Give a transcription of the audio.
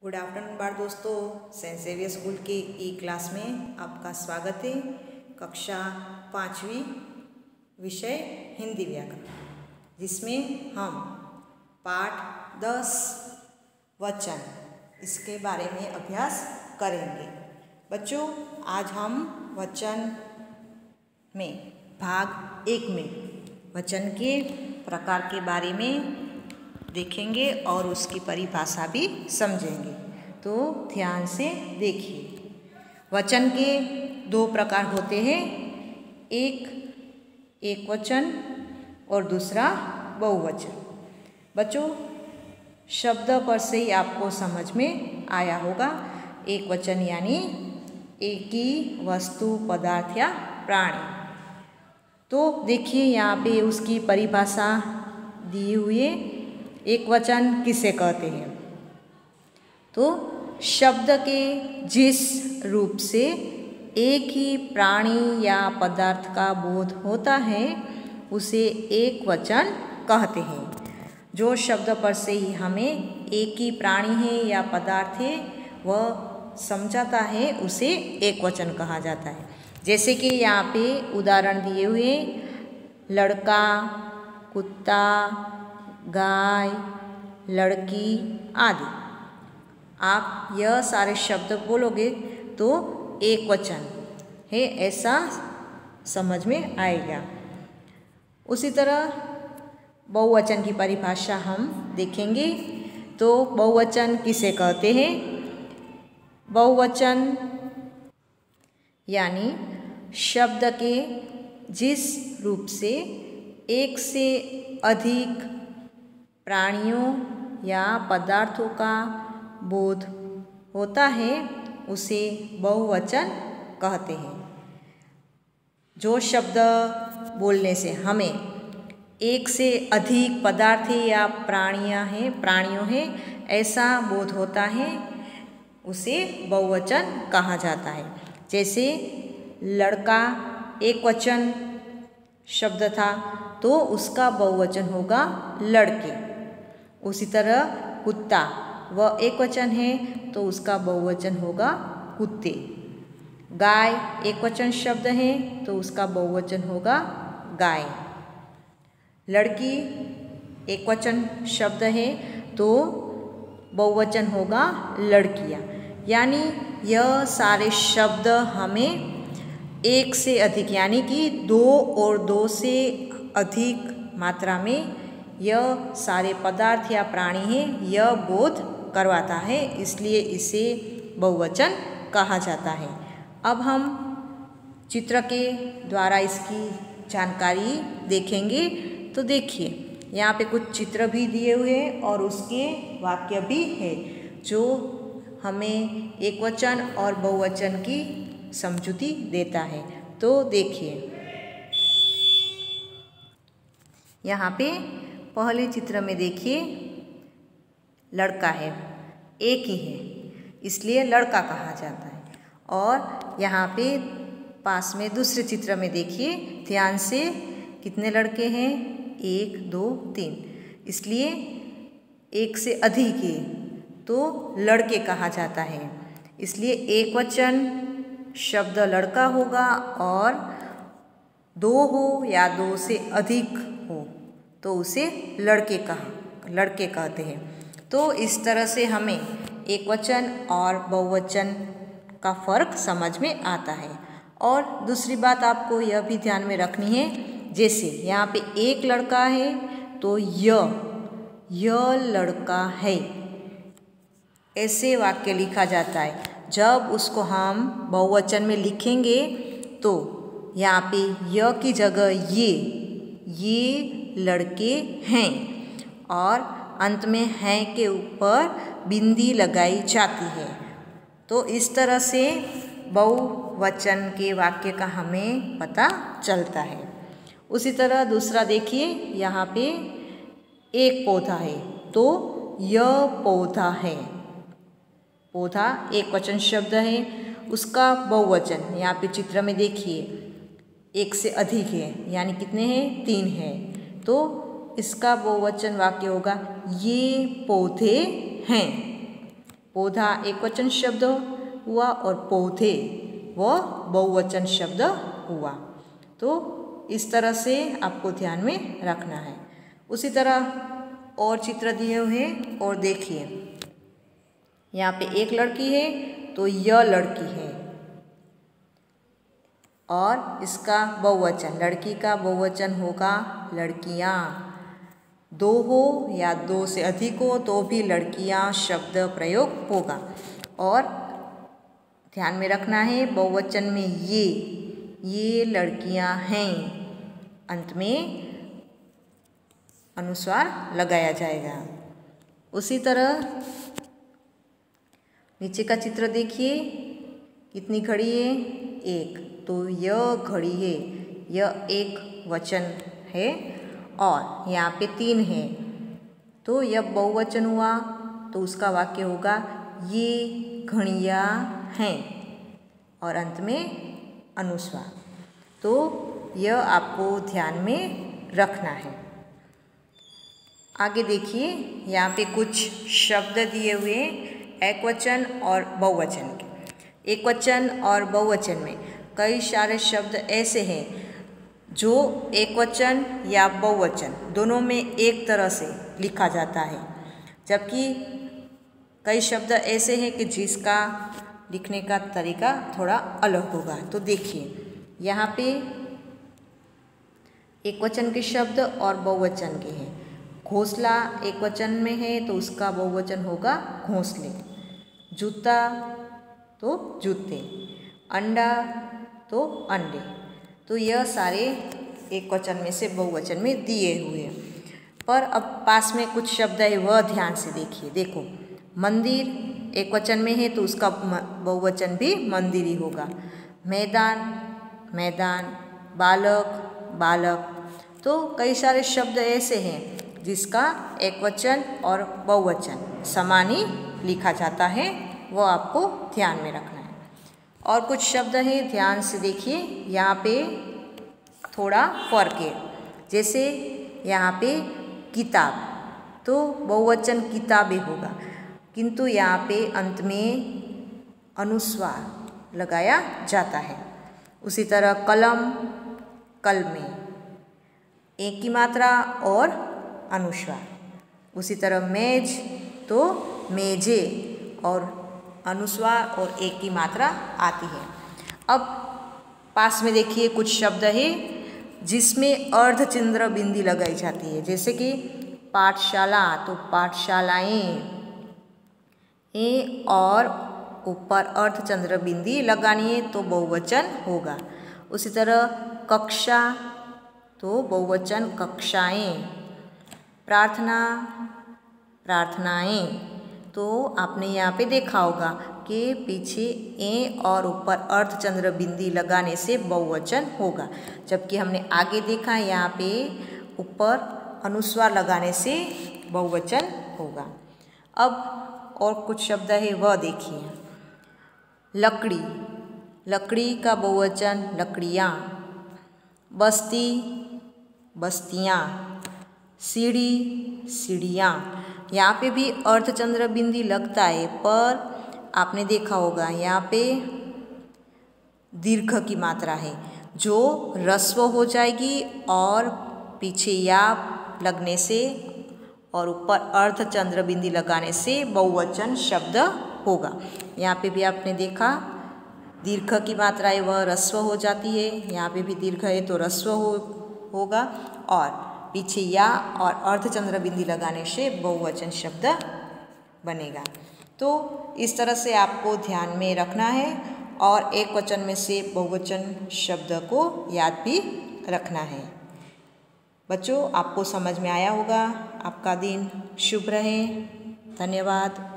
Good afternoon बार दोस्तों, Saint Xavier school के ई class में आपका स्वागत है। कक्षा 5वीं विषय हिंदी व्याकरण, जिसमें हम पाठ 10 वचन इसके बारे में अभ्यास करेंगे। बच्चों, आज हम वचन में भाग 1 में वचन के प्रकार के बारे में देखेंगे और उसकी परिभाषा भी समझेंगे। तो ध्यान से देखिए। वचन के 2 प्रकार होते हैं, एक वचन और दूसरा बहुवचन। बच्चों, शब्द पर से ही आपको समझ में आया होगा। एक वचन यानी एक ही वस्तु, पदार्थ या प्राणी। तो देखिए, यहाँ पे उसकी परिभाषा दी हुई है। एक वचन किसे कहते हैं? तो शब्द के जिस रूप से एक ही प्राणी या पदार्थ का बोध होता है उसे एक वचन कहते हैं। जो शब्द पर से ही हमें एक ही प्राणी है या पदार्थ है वह समझाता है उसे एक वचन कहा जाता है। जैसे कि यहाँ पे उदाहरण दिए हुए, लड़का, कुत्ता, गाय, लड़की आदि। आप यह सारे शब्द बोलोगे तो एक वचन है ऐसा समझ में आएगा। उसी तरह बहुवचन की परिभाषा हम देखेंगे। तो बहुवचन किसे कहते हैं? बहुवचन यानी शब्द के जिस रूप से एक से अधिक प्राणियों या पदार्थों का बोध होता है उसे बहुवचन कहते हैं। जो शब्द बोलने से हमें एक से अधिक पदार्थ या प्राणियों हैं ऐसा बोध होता है उसे बहुवचन कहा जाता है। जैसे लड़का एक वचन शब्द था तो उसका बहुवचन होगा लड़के। उसी तरह कुत्ता वह एक वचन है तो उसका बहुवचन होगा कुत्ते। गाय एक वचन शब्द है तो उसका बहुवचन होगा गाय। लड़की एक वचन शब्द है तो बहुवचन होगा लड़कियाँ। यानी यह सारे शब्द हमें एक से अधिक यानी कि 2 और 2 से अधिक मात्रा में यह सारे पदार्थ या प्राणी हैं यह बोध करवाता है, इसलिए इसे बहुवचन कहा जाता है। अब हम चित्र के द्वारा इसकी जानकारी देखेंगे। तो देखिए, यहाँ पे कुछ चित्र भी दिए हुए हैं और उसके वाक्य भी है जो हमें एक वचन और बहुवचन की समझूती देता है। तो देखिए, यहाँ पे पहले चित्र में देखिए, लड़का है, एक ही है इसलिए लड़का कहा जाता है। और यहाँ पे पास में दूसरे चित्र में देखिए ध्यान से, कितने लड़के हैं? 1 2 3, इसलिए एक से अधिक है तो लड़के कहा जाता है। इसलिए एक वचन शब्द लड़का होगा और 2 हो या 2 से अधिक हो तो उसे लड़के कहते हैं। तो इस तरह से हमें एक वचन और बहुवचन का फर्क समझ में आता है। और दूसरी बात आपको यह भी ध्यान में रखनी है, जैसे यहाँ पे एक लड़का है तो यह लड़का है ऐसे वाक्य लिखा जाता है। जब उसको हम बहुवचन में लिखेंगे तो यहाँ पे य की जगह ये लड़के हैं और अंत में हैं के ऊपर बिंदी लगाई जाती है। तो इस तरह से बहुवचन के वाक्य का हमें पता चलता है। उसी तरह दूसरा देखिए, यहाँ पे एक पौधा है तो यह पौधा है। पौधा एक वचन शब्द है, उसका बहुवचन यहाँ पे चित्र में देखिए एक से अधिक है यानी कितने हैं? 3 है तो इसका बहुवचन वाक्य होगा ये पौधे हैं। पौधा एक वचन शब्द हुआ और पौधे वह बहुवचन शब्द हुआ। तो इस तरह से आपको ध्यान में रखना है। उसी तरह और चित्र दिए हुए हैं और देखिए, यहाँ पे एक लड़की है तो यह लड़की है, और इसका बहुवचन, लड़की का बहुवचन होगा लड़कियाँ। दो हो या दो से अधिक हो तो भी लड़कियाँ शब्द प्रयोग होगा। और ध्यान में रखना है बहुवचन में ये लड़कियाँ हैं, अंत में अनुस्वार लगाया जाएगा। उसी तरह नीचे का चित्र देखिए, कितनी घड़ी है? एक। तो यह घड़ी है, यह एक वचन है, और यहाँ पे 3 है तो यह बहुवचन हुआ, तो उसका वाक्य होगा ये घड़ियाँ हैं, और अंत में अनुस्वार। तो यह आपको ध्यान में रखना है। आगे देखिए, यहाँ पे कुछ शब्द दिए हुए एक वचन और बहुवचन के। एक वचन और बहुवचन में कई सारे शब्द ऐसे हैं जो एक वचन या बहुवचन दोनों में एक तरह से लिखा जाता है, जबकि कई शब्द ऐसे हैं कि जिसका लिखने का तरीका थोड़ा अलग होगा। तो देखिए, यहाँ पे एक वचन के शब्द और बहुवचन के हैं। घोंसला एक वचन में है तो उसका बहुवचन होगा घोंसले। जूता तो जूते, अंडा तो अंडे। तो यह सारे एक वचन में से बहुवचन में दिए हुए हैं। पर अब पास में कुछ शब्द है, वह ध्यान से देखिए। देखो, मंदिर एक वचन में है तो उसका बहुवचन भी मंदिर ही होगा। मैदान मैदान, बालक बालक। तो कई सारे शब्द ऐसे हैं जिसका एक वचन और बहुवचन समान ही लिखा जाता है, वो आपको ध्यान में रखना है। और कुछ शब्द है, ध्यान से देखिए, यहाँ पे थोड़ा फर्क है। जैसे यहाँ पे किताब तो बहुवचन किताबें होगा, किंतु यहाँ पे अंत में अनुस्वार लगाया जाता है। उसी तरह कलम कलमें, एक की मात्रा और अनुस्वार। उसी तरह मेज तो मेजे, और अनुस्वार और एक की मात्रा आती है। अब पास में देखिए, कुछ शब्द है जिसमें अर्धचंद्र बिंदी लगाई जाती है। जैसे कि पाठशाला तो पाठशालाएं, और ऊपर अर्धचंद्र बिंदी लगानी है तो बहुवचन होगा। उसी तरह कक्षा तो बहुवचन कक्षाएं। प्रार्थना प्रार्थनाएं। तो आपने यहाँ पे देखा होगा कि पीछे ए और ऊपर अर्धचंद्र बिंदी लगाने से बहुवचन होगा, जबकि हमने आगे देखा यहाँ पे ऊपर अनुस्वार लगाने से बहुवचन होगा। अब और कुछ शब्द है, वह देखिए। लकड़ी, लकड़ी का बहुवचन लकड़ियाँ। बस्ती बस्तियाँ। सीढ़ी सीढ़ियाँ। यहाँ पे भी अर्धचंद्र बिंदी लगता है, पर आपने देखा होगा यहाँ पे दीर्घ की मात्रा है जो ह्रस्व हो जाएगी, और पीछे या लगने से और ऊपर अर्धचंद्र बिंदी लगाने से बहुवचन शब्द होगा। यहाँ पे भी आपने देखा दीर्घ की मात्रा है वह ह्रस्व हो जाती है, यहाँ पे भी दीर्घ है तो ह्रस्व होगा, और पीछे या और अर्धचंद्र बिंदी लगाने से बहुवचन शब्द बनेगा। तो इस तरह से आपको ध्यान में रखना है, और एक वचन में से बहुवचन शब्द को याद भी रखना है। बच्चों, आपको समझ में आया होगा। आपका दिन शुभ रहे। धन्यवाद।